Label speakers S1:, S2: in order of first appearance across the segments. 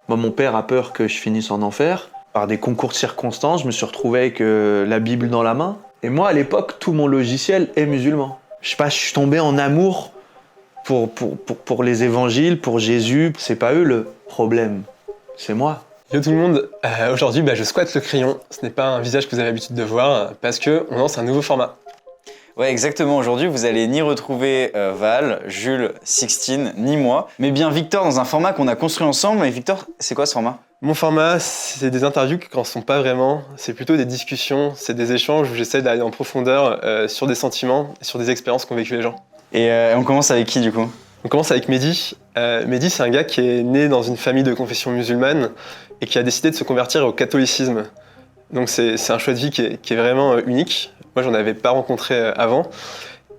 S1: Moi, mon père a peur que je finisse en enfer. Par des concours de circonstances, je me suis retrouvé avec la Bible dans la main. Et moi, à l'époque, tout mon logiciel est musulman. Je sais pas, je suis tombé en amour pour les évangiles, pour Jésus. C'est pas eux le problème, c'est moi.
S2: Yo tout le monde, aujourd'hui je squatte le crayon. Ce n'est pas un visage que vous avez l'habitude de voir parce qu'on lance un nouveau format.
S3: Ouais, exactement. Aujourd'hui, vous allez ni retrouver Val, Jules, Sixtine, ni moi, mais bien Victor dans un format qu'on a construit ensemble. Et Victor, c'est quoi ce format ?
S2: Mon format, c'est des interviews qui n'en sont pas vraiment. C'est plutôt des discussions, c'est des échanges où j'essaie d'aller en profondeur sur des sentiments, sur des expériences qu'ont vécu les gens.
S3: Et on commence avec qui du coup ?
S2: On commence avec Mehdi. Mehdi, c'est un gars qui est né dans une famille de confession musulmane et qui a décidé de se convertir au catholicisme. Donc c'est un choix de vie qui est vraiment unique. Moi, j'en avais pas rencontré avant.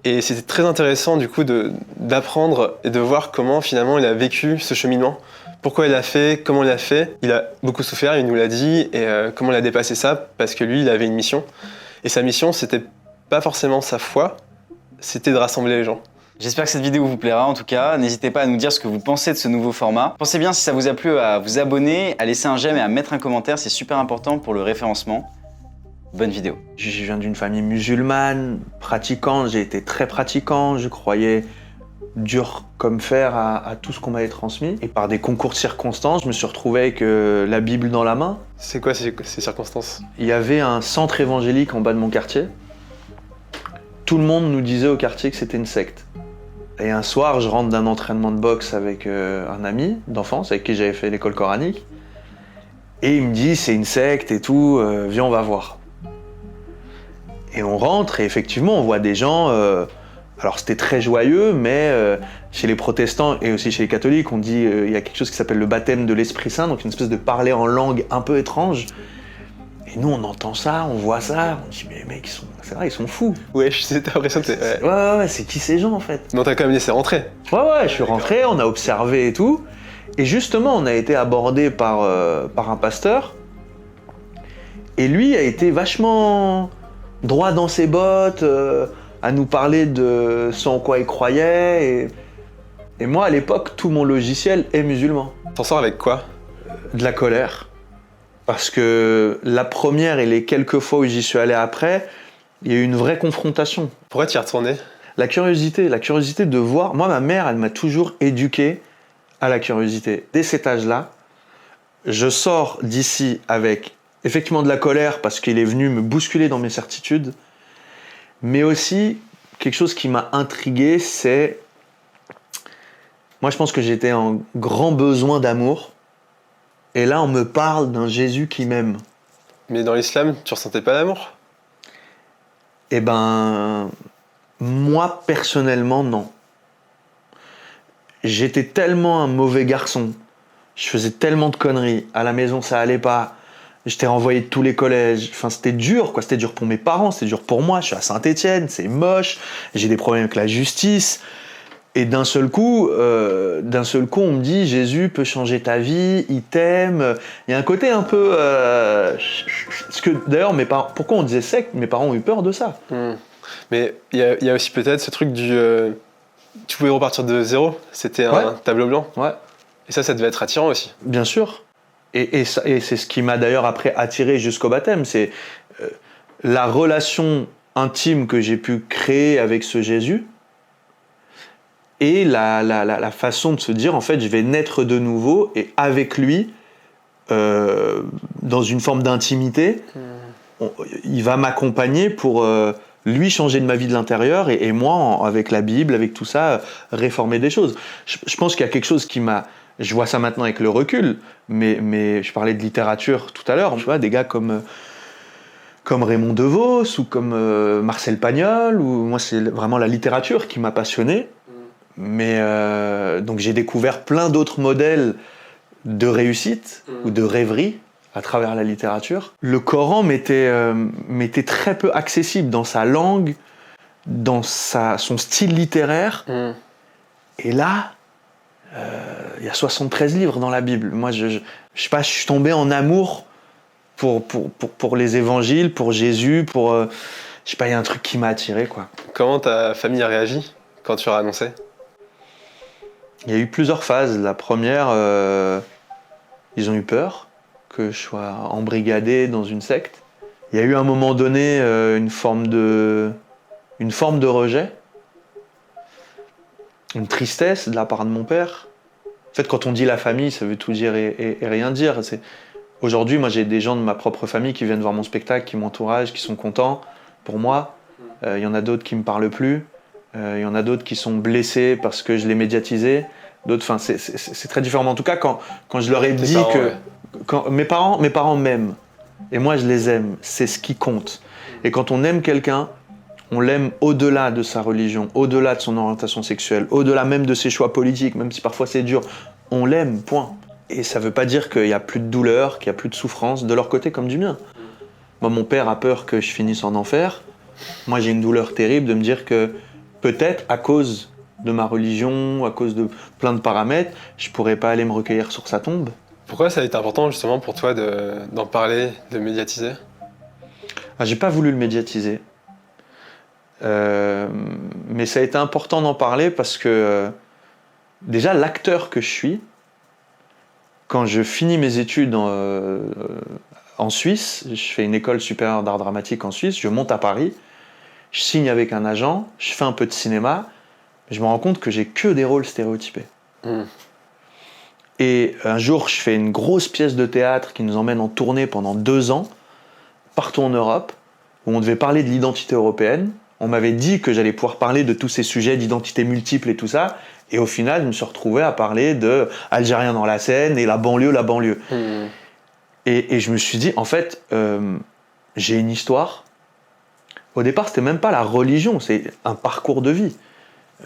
S2: Et c'était très intéressant du coup d'apprendre et de voir comment finalement il a vécu ce cheminement. Pourquoi il a fait, comment il a fait. Il a beaucoup souffert, il nous l'a dit, et comment il a dépassé ça, parce que lui, il avait une mission. Et sa mission, c'était pas forcément sa foi, c'était de rassembler les gens.
S3: J'espère que cette vidéo vous plaira en tout cas. N'hésitez pas à nous dire ce que vous pensez de ce nouveau format. Pensez bien, si ça vous a plu, à vous abonner, à laisser un j'aime et à mettre un commentaire. C'est super important pour le référencement. Bonne vidéo.
S1: Je viens d'une famille musulmane, pratiquante, j'ai été très pratiquant, je croyais dur comme fer à tout ce qu'on m'avait transmis. Et par des concours de circonstances, je me suis retrouvé avec la Bible dans la main.
S2: C'est quoi ces circonstances ?
S1: Il y avait un centre évangélique en bas de mon quartier. Tout le monde nous disait au quartier que c'était une secte. Et un soir, je rentre d'un entraînement de boxe avec un ami d'enfance avec qui j'avais fait l'école coranique. Et il me dit, c'est une secte et tout, viens, on va voir. Et on rentre et effectivement, on voit des gens... alors c'était très joyeux, mais chez les protestants et aussi chez les catholiques, on dit il y a quelque chose qui s'appelle le baptême de l'Esprit Saint, donc une espèce de parler en langue un peu étrange. Et nous, on entend ça, on voit ça, on dit mais les mecs, c'est vrai, ils sont fous.
S2: Ouais, t'as l'impression que c'est...
S1: Ouais, c'est qui ces gens en fait ?
S2: Non, t'as quand même laissé rentrer.
S1: Ouais, je suis rentré, on a observé et tout. Et justement, on a été abordé par un pasteur. Et lui a été vachement droit dans ses bottes, à nous parler de ce en quoi il croyait. Et moi, à l'époque, tout mon logiciel est musulman.
S2: T'en sors avec quoi ?
S1: De la colère. Parce que la première et les quelques fois où j'y suis allé après, il y a eu une vraie confrontation.
S2: Pourquoi t'y es retourné ?
S1: La curiosité de voir... Moi, ma mère, elle m'a toujours éduqué à la curiosité. Dès cet âge-là, je sors d'ici avec effectivement de la colère parce qu'il est venu me bousculer dans mes certitudes, mais aussi quelque chose qui m'a intrigué, c'est... Moi, je pense que j'étais en grand besoin d'amour, et là, on me parle d'un Jésus qui m'aime.
S2: Mais dans l'islam, tu ressentais pas l'amour ?
S1: Eh ben, moi, personnellement, non. J'étais tellement un mauvais garçon, je faisais tellement de conneries, à la maison, ça allait pas, j'étais renvoyé de tous les collèges, enfin, c'était dur, quoi. C'était dur pour mes parents, c'était dur pour moi, je suis à Saint-Étienne, c'est moche, j'ai des problèmes avec la justice, et d'un seul coup, on me dit Jésus peut changer ta vie, il t'aime. Il y a un côté un peu... parce que d'ailleurs, mes parents, pourquoi on disait secte ? Mes parents ont eu peur de ça.
S2: Mais il y a aussi peut-être ce truc du... tu pouvais repartir de zéro, c'était un tableau blanc.
S1: Ouais.
S2: Et ça devait être attirant aussi.
S1: Bien sûr. Et c'est ce qui m'a d'ailleurs après attiré jusqu'au baptême. C'est la relation intime que j'ai pu créer avec ce Jésus. Et la façon de se dire, en fait, je vais naître de nouveau, et avec lui, dans une forme d'intimité, il va m'accompagner pour lui changer de ma vie de l'intérieur, et moi, avec la Bible, avec tout ça, réformer des choses. Je pense qu'il y a quelque chose qui m'a... Je vois ça maintenant avec le recul, mais je parlais de littérature tout à l'heure, tu vois, des gars comme Raymond DeVos, ou comme Marcel Pagnol, ou moi, c'est vraiment la littérature qui m'a passionné. Mais donc j'ai découvert plein d'autres modèles de réussite ou de rêverie à travers la littérature. Le Coran m'était très peu accessible dans sa langue, dans son style littéraire. Et là, il y a 73 livres dans la Bible. Moi, je sais pas, je suis tombé en amour pour les évangiles, pour Jésus, je sais pas, il y a un truc qui m'a attiré, quoi.
S2: Comment ta famille a réagi quand tu as annoncé ?
S1: Il y a eu plusieurs phases. La première, Ils ont eu peur que je sois embrigadé dans une secte. Il y a eu à un moment donné une forme de rejet, une tristesse de la part de mon père. En fait, quand on dit la famille, ça veut tout dire et rien dire. Aujourd'hui, moi, j'ai des gens de ma propre famille qui viennent voir mon spectacle, qui m'entouragent, qui sont contents pour moi. Il y en a d'autres qui ne me parlent plus. Il y en a d'autres qui sont blessés parce que je l'ai médiatisé. D'autres, enfin, c'est très différent. Mais en tout cas, quand je leur ai dit
S2: parents,
S1: que...
S2: ouais.
S1: Quand mes parents m'aiment. Et moi, je les aime. C'est ce qui compte. Et quand on aime quelqu'un, on l'aime au-delà de sa religion, au-delà de son orientation sexuelle, au-delà même de ses choix politiques, même si parfois c'est dur. On l'aime, point. Et ça ne veut pas dire qu'il n'y a plus de douleur, qu'il n'y a plus de souffrance, de leur côté comme du mien. Moi, mon père a peur que je finisse en enfer. Moi, j'ai une douleur terrible de me dire que peut-être, à cause de ma religion, à cause de plein de paramètres, je ne pourrais pas aller me recueillir sur sa tombe.
S2: Pourquoi ça a été important justement pour toi d'en parler, de médiatiser?
S1: J'ai pas voulu le médiatiser. Mais ça a été important d'en parler parce que déjà l'acteur que je suis, quand je finis mes études en Suisse, je fais une école supérieure d'art dramatique en Suisse, je monte à Paris, je signe avec un agent, je fais un peu de cinéma, mais je me rends compte que j'ai que des rôles stéréotypés. Et un jour, je fais une grosse pièce de théâtre qui nous emmène en tournée pendant 2 ans, partout en Europe, où on devait parler de l'identité européenne. On m'avait dit que j'allais pouvoir parler de tous ces sujets d'identité multiple et tout ça. Et au final, je me suis retrouvé à parler de Algériens dans la Seine et la banlieue. Et je me suis dit, en fait, j'ai une histoire. Au départ, c'était même pas la religion, c'est un parcours de vie.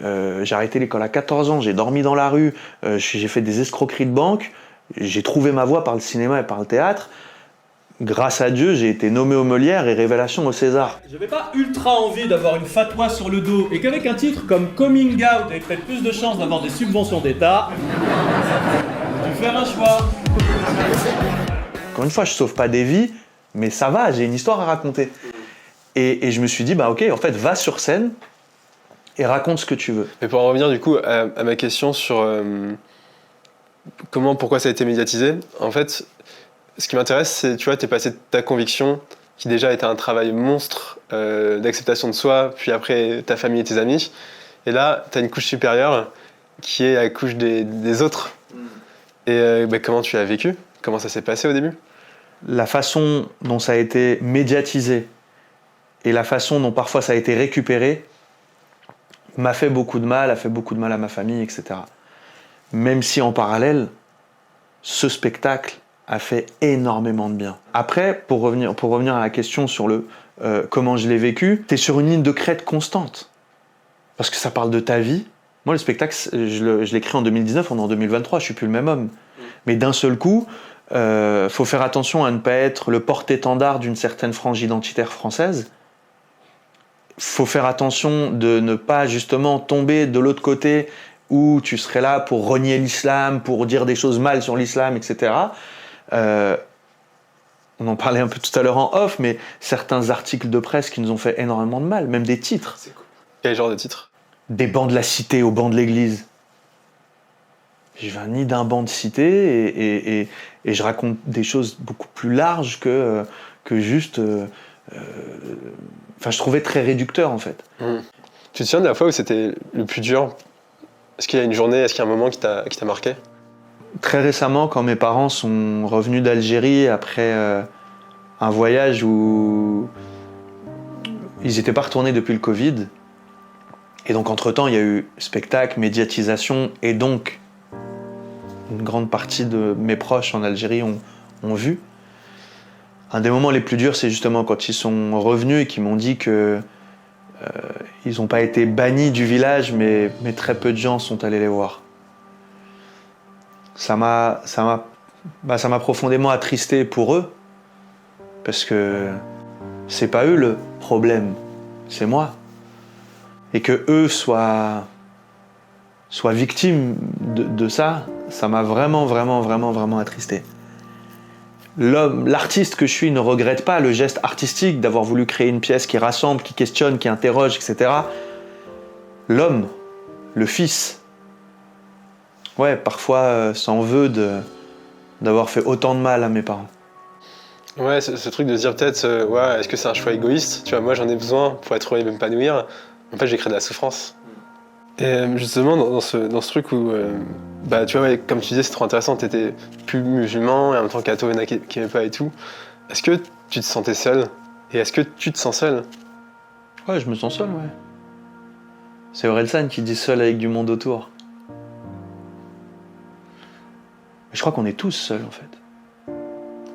S1: J'ai arrêté l'école à 14 ans, j'ai dormi dans la rue, j'ai fait des escroqueries de banque, j'ai trouvé ma voie par le cinéma et par le théâtre. Grâce à Dieu, j'ai été nommé au Molière et révélation au César.
S4: J'avais pas ultra envie d'avoir une fatwa sur le dos et qu'avec un titre comme Coming Out ait peut-être plus de chances d'avoir des subventions d'État, j'ai dû faire un choix.
S1: Encore une fois, je sauve pas des vies, mais ça va, j'ai une histoire à raconter. Et je me suis dit, bah ok, en fait, va sur scène et raconte ce que tu veux.
S2: Mais pour en revenir du coup à ma question sur pourquoi ça a été médiatisé, en fait, ce qui m'intéresse, c'est, tu vois, t'es passé de ta conviction, qui déjà était un travail monstre d'acceptation de soi, puis après ta famille et tes amis, et là, t'as une couche supérieure qui est la couche des autres. Et comment tu l'as vécu? Comment ça s'est passé au début?
S1: La façon dont ça a été médiatisé et la façon dont parfois ça a été récupéré m'a fait beaucoup de mal, a fait beaucoup de mal à ma famille, etc. Même si en parallèle, ce spectacle a fait énormément de bien. Après, pour revenir à la question sur comment je l'ai vécu, t'es sur une ligne de crête constante. Parce que ça parle de ta vie. Moi, le spectacle, je l'ai créé en 2019, on est en 2023, je suis plus le même homme. Mais d'un seul coup, faut faire attention à ne pas être le porte-étendard d'une certaine frange identitaire française. Faut faire attention de ne pas justement tomber de l'autre côté où tu serais là pour renier l'islam, pour dire des choses mal sur l'islam, etc. On en parlait un peu tout à l'heure en off, mais certains articles de presse qui nous ont fait énormément de mal, même des titres.
S2: C'est cool. Quel genre de titre?
S1: Des bancs de la cité au banc de l'église. Je viens ni d'un banc de cité et je raconte des choses beaucoup plus larges que juste... je trouvais très réducteur en fait.
S2: Tu te souviens de la fois où c'était le plus dur? Est-ce qu'il y a une journée, est-ce qu'il y a un moment qui t'a marqué?
S1: Très récemment, quand mes parents sont revenus d'Algérie après un voyage où ils n'étaient pas retournés depuis le Covid, et donc entre-temps il y a eu spectacle, médiatisation, et donc une grande partie de mes proches en Algérie ont vu. Un des moments les plus durs, c'est justement quand ils sont revenus et qu'ils m'ont dit que ils n'ont pas été bannis du village, mais très peu de gens sont allés les voir. Ça m'a profondément attristé pour eux, parce que c'est pas eux le problème, c'est moi. Et que eux soient victimes de ça, ça m'a vraiment attristé. L'artiste que je suis ne regrette pas le geste artistique d'avoir voulu créer une pièce qui rassemble, qui questionne, qui interroge, etc. L'homme, le fils, ouais, parfois s'en veut de d'avoir fait autant de mal à mes parents.
S2: Ouais, ce truc de se dire peut-être, est-ce que c'est un choix égoïste? Tu vois, moi j'en ai besoin pour être heureux et m'épanouir. En fait, j'ai créé de la souffrance. Et justement, dans ce truc où, tu vois, comme tu disais, c'est trop intéressant, t'étais plus musulman et en même temps catho, il y en a qui n'aimaient pas et tout. Est-ce que tu te sentais seul? Et est-ce que tu te sens seul?
S1: Ouais, je me sens seul, ouais. C'est Orelsan qui dit seul avec du monde autour. Je crois qu'on est tous seuls, en fait.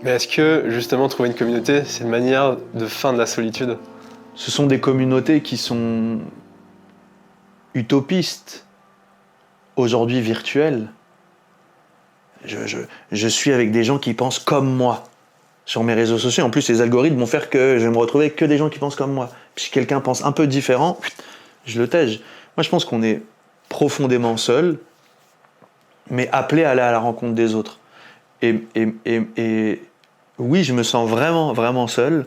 S2: Mais est-ce que, justement, trouver une communauté, c'est une manière de fin de la solitude?
S1: Ce sont des communautés qui sont utopistes, aujourd'hui virtuelles. Je suis avec des gens qui pensent comme moi sur mes réseaux sociaux. En plus, les algorithmes vont faire que je vais me retrouver avec que des gens qui pensent comme moi. Puis si quelqu'un pense un peu différent, je le tège. Moi, je pense qu'on est profondément seul, mais appelé à aller à la rencontre des autres. Et oui, je me sens vraiment, vraiment seul.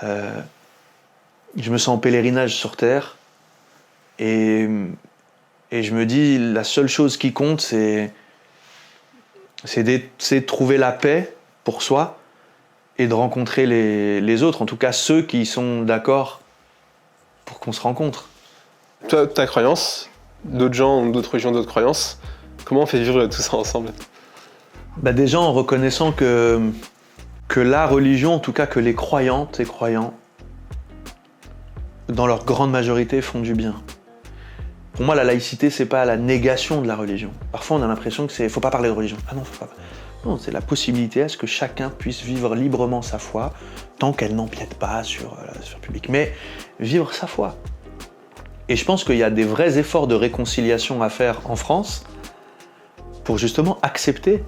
S1: Je me sens en pèlerinage sur Terre. Et je me dis, la seule chose qui compte, c'est de trouver la paix pour soi et de rencontrer les autres, en tout cas ceux qui sont d'accord pour qu'on se rencontre.
S2: Toi, ta croyance, d'autres gens ont d'autres religions, d'autres croyances, comment on fait vivre tout ça ensemble?
S1: Déjà en reconnaissant que la religion, en tout cas que les croyantes et croyants, dans leur grande majorité, font du bien. Pour moi, la laïcité, c'est pas la négation de la religion. Parfois, on a l'impression que faut pas parler de religion. Ah non, faut pas. Non, c'est la possibilité à ce que chacun puisse vivre librement sa foi, tant qu'elle n'empiète pas sur la sphère publique. Mais vivre sa foi. Et je pense qu'il y a des vrais efforts de réconciliation à faire en France pour justement accepter.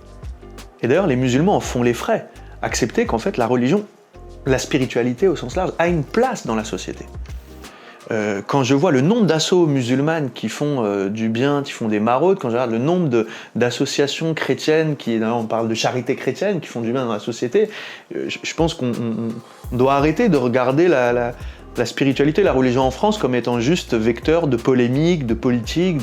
S1: Et d'ailleurs, les musulmans en font les frais. Accepter qu'en fait, la religion, la spiritualité au sens large, a une place dans la société. Quand je vois le nombre d'assauts musulmanes qui font du bien, qui font des maraudes, quand je regarde le nombre d'associations chrétiennes, on parle de charité chrétienne, qui font du bien dans la société, je pense qu'on doit arrêter de regarder la spiritualité, la religion en France comme étant juste vecteur de polémique, de politique,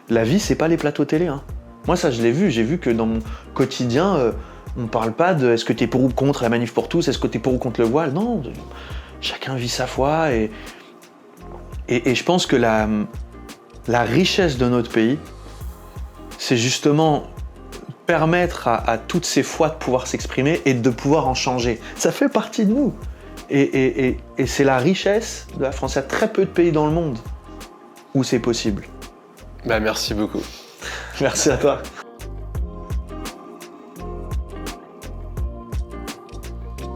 S1: La vie, c'est pas les plateaux télé. Hein. Moi, ça, je l'ai vu. J'ai vu que dans mon quotidien, on parle pas de est-ce que t'es pour ou contre la manif pour tous, est-ce que t'es pour ou contre le voile. Non, chacun vit sa foi et je pense que la richesse de notre pays, c'est justement permettre à toutes ces foi de pouvoir s'exprimer et de pouvoir en changer. Ça fait partie de nous. Et c'est la richesse de la France. Il y a très peu de pays dans le monde où c'est possible.
S2: Merci beaucoup.
S1: Merci à toi.